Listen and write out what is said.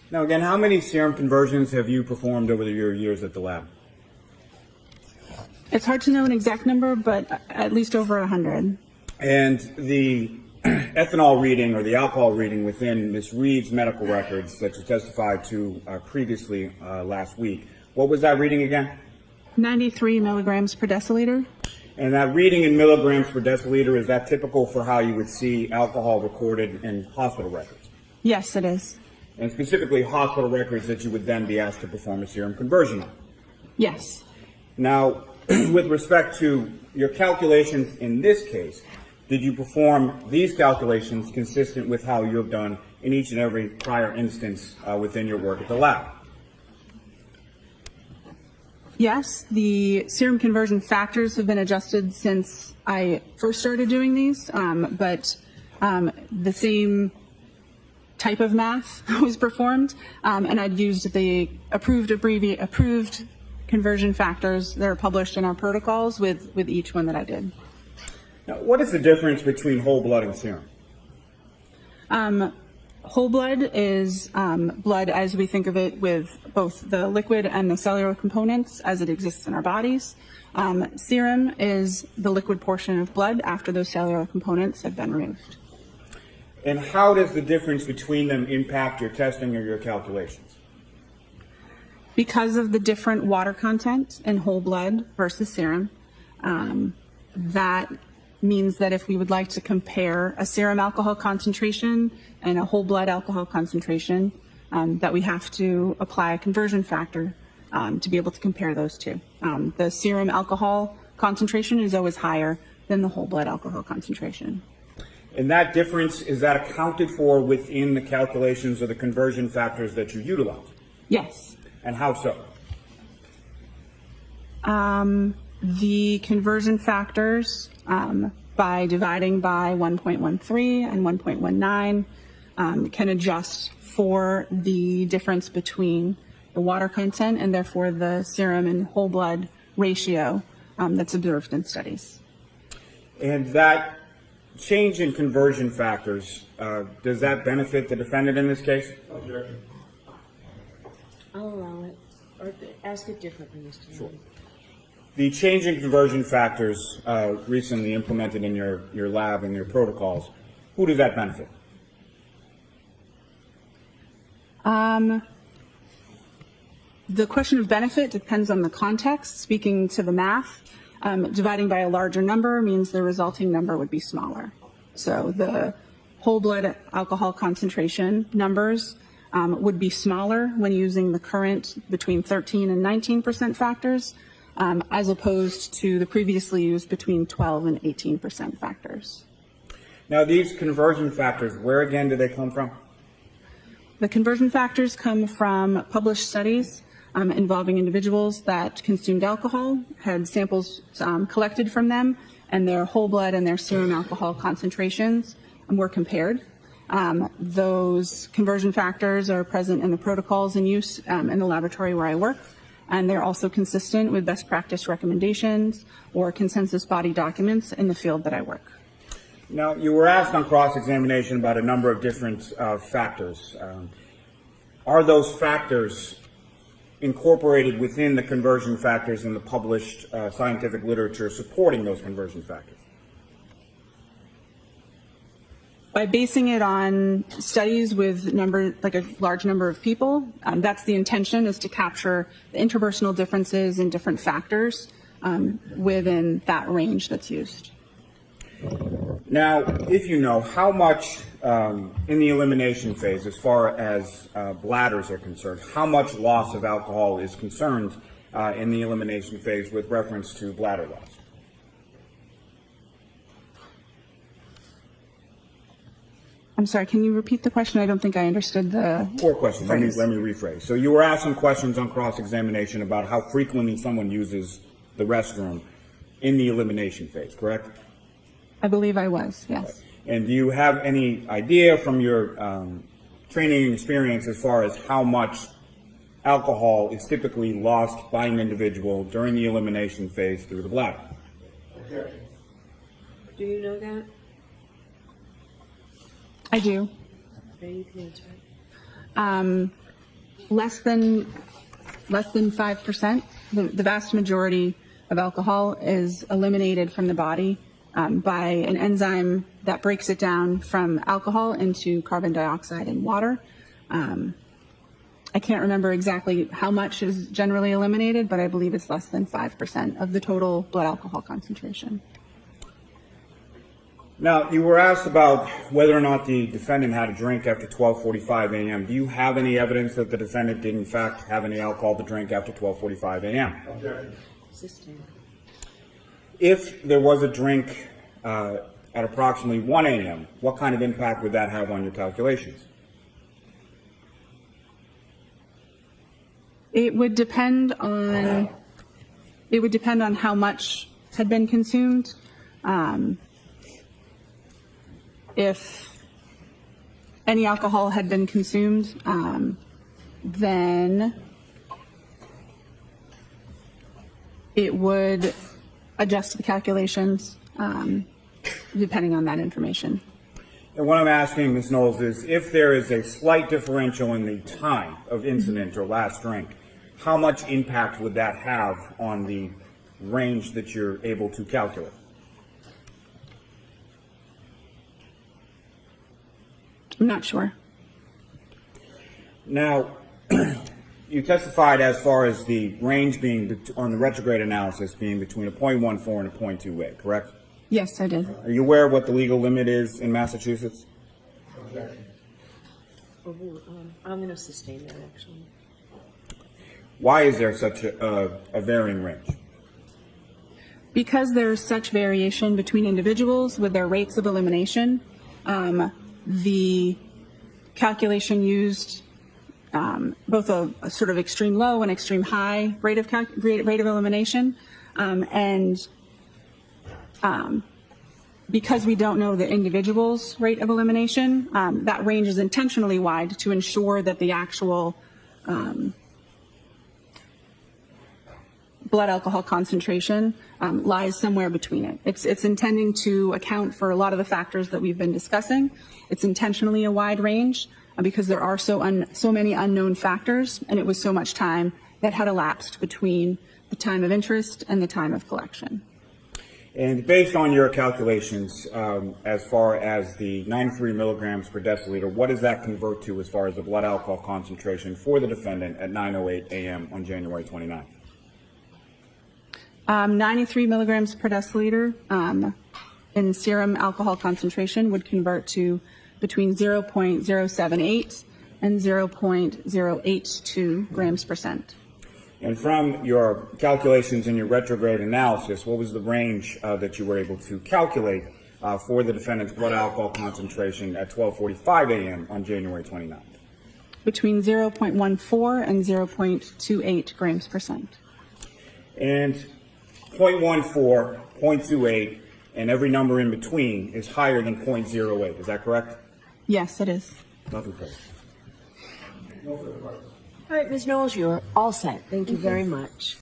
Now, again, how many serum conversions have you performed over your years at the lab? It's hard to know an exact number, but at least over 100. And the ethanol reading or the alcohol reading within Ms. Reed's medical records that you testified to previously last week, what was that reading again? 93 milligrams per deciliter. And that reading in milligrams per deciliter, is that typical for how you would see alcohol recorded in hospital records? Yes, it is. And specifically hospital records that you would then be asked to perform a serum conversion on? Yes. Now, with respect to your calculations in this case, did you perform these calculations consistent with how you have done in each and every prior instance within your work at the lab? Yes, the serum conversion factors have been adjusted since I first started doing these, but the same type of math was performed, and I'd used the approved conversion factors that are published in our protocols with each one that I did. Now, what is the difference between whole blood and serum? Whole blood is blood as we think of it, with both the liquid and the cellular components as it exists in our bodies. Serum is the liquid portion of blood after those cellular components have been removed. And how does the difference between them impact your testing or your calculations? Because of the different water content in whole blood versus serum, that means that if we would like to compare a serum alcohol concentration and a whole blood alcohol concentration, that we have to apply a conversion factor to be able to compare those two. The serum alcohol concentration is always higher than the whole blood alcohol concentration. And that difference, is that accounted for within the calculations of the conversion factors that you utilize? Yes. And how so? The conversion factors, by dividing by 1.13 and 1.19, can adjust for the difference between the water content and therefore the serum and whole blood ratio that's observed in studies. And that change in conversion factors, does that benefit the defendant in this case? Objection. I'll allow it, or ask it differently, Mr. Sure. Chairman. The change in conversion factors recently implemented in your lab and your protocols, who does that benefit? The question of benefit depends on the context. Speaking to the math, dividing by a larger number means the resulting number would be smaller. So the whole blood alcohol concentration numbers would be smaller when using the current between 13 and 19% factors, as opposed to the previously used between 12 and 18% factors. Now, these conversion factors, where again do they come from? The conversion factors come from published studies involving individuals that consumed alcohol, had samples collected from them, and their whole blood and their serum alcohol concentrations were compared. Those conversion factors are present in the protocols in use in the laboratory where I work, and they're also consistent with best practice recommendations or consensus body documents in the field that I work. Now, you were asked on cross-examination about a number of different factors. Are those factors incorporated within the conversion factors in the published scientific literature supporting those conversion factors? By basing it on studies with a large number of people, that's the intention, is to capture the interpersonal differences in different factors within that range that's used. Now, if you know, how much in the elimination phase, as far as bladders are concerned, how much loss of alcohol is concerned in the elimination phase with reference to bladder loss? I'm sorry, can you repeat the question? I don't think I understood the Poor question. Let me phrase. rephrase. So you were asked some questions on cross-examination about how frequently someone uses the restroom in the elimination phase, correct? I believe I was, yes. And do you have any idea from your training and experience as far as how much alcohol is typically lost by an individual during the elimination phase through the bladder? Objection. Do you know that? I do. Okay, you can answer it. Less than 5%. The vast majority of alcohol is eliminated from the body by an enzyme that breaks it down from alcohol into carbon dioxide and water. I can't remember exactly how much is generally eliminated, but I believe it's less than 5% of the total blood alcohol concentration. Now, you were asked about whether or not the defendant had a drink after 12:45 a.m. Do you have any evidence that the defendant did in fact have any alcohol to drink after 12:45 a.m.? Sustained. If there was a drink at approximately 1 a.m., what kind of impact would that have on your calculations? It would depend on how much had been consumed. If any alcohol had been consumed, then it would adjust the calculations depending on that information. And what I'm asking, Ms. Knowles, is if there is a slight differential in the time of incident or last drink, how much impact would that have on the range that you're able to calculate? I'm not sure. Now, you testified as far as the range being on the retrograde analysis being between a 0.14 and a 0.28, correct? Yes, I did. Are you aware of what the legal limit is in Massachusetts? I'm going to sustain that, actually. Why is there such a varying range? Because there's such variation between individuals with their rates of elimination, the calculation used both a sort of extreme low and extreme high rate of elimination, and because we don't know the individual's rate of elimination, that range is intentionally wide to ensure that the actual blood alcohol concentration lies somewhere between it. It's intending to account for a lot of the factors that we've been discussing. It's intentionally a wide range because there are so many unknown factors, and it was so much time that had elapsed between the time of interest and the time of collection. And based on your calculations, as far as the 93 milligrams per deciliter, what does that convert to as far as the blood alcohol concentration for the defendant at 9:08 a.m. on January 29th? 93 milligrams per deciliter in serum alcohol concentration would convert to between 0.078 and 0.082 grams percent. And from your calculations in your retrograde analysis, what was the range that you were able to calculate for the defendant's blood alcohol concentration at 12:45 a.m. on January 29th? Between 0.14 and 0.28 grams percent. And 0.14, 0.28, and every number in between is higher than 0.08. Is that correct? Yes, it is. Nothing further. All right, Ms. Knowles, you're all set. Thank you very much.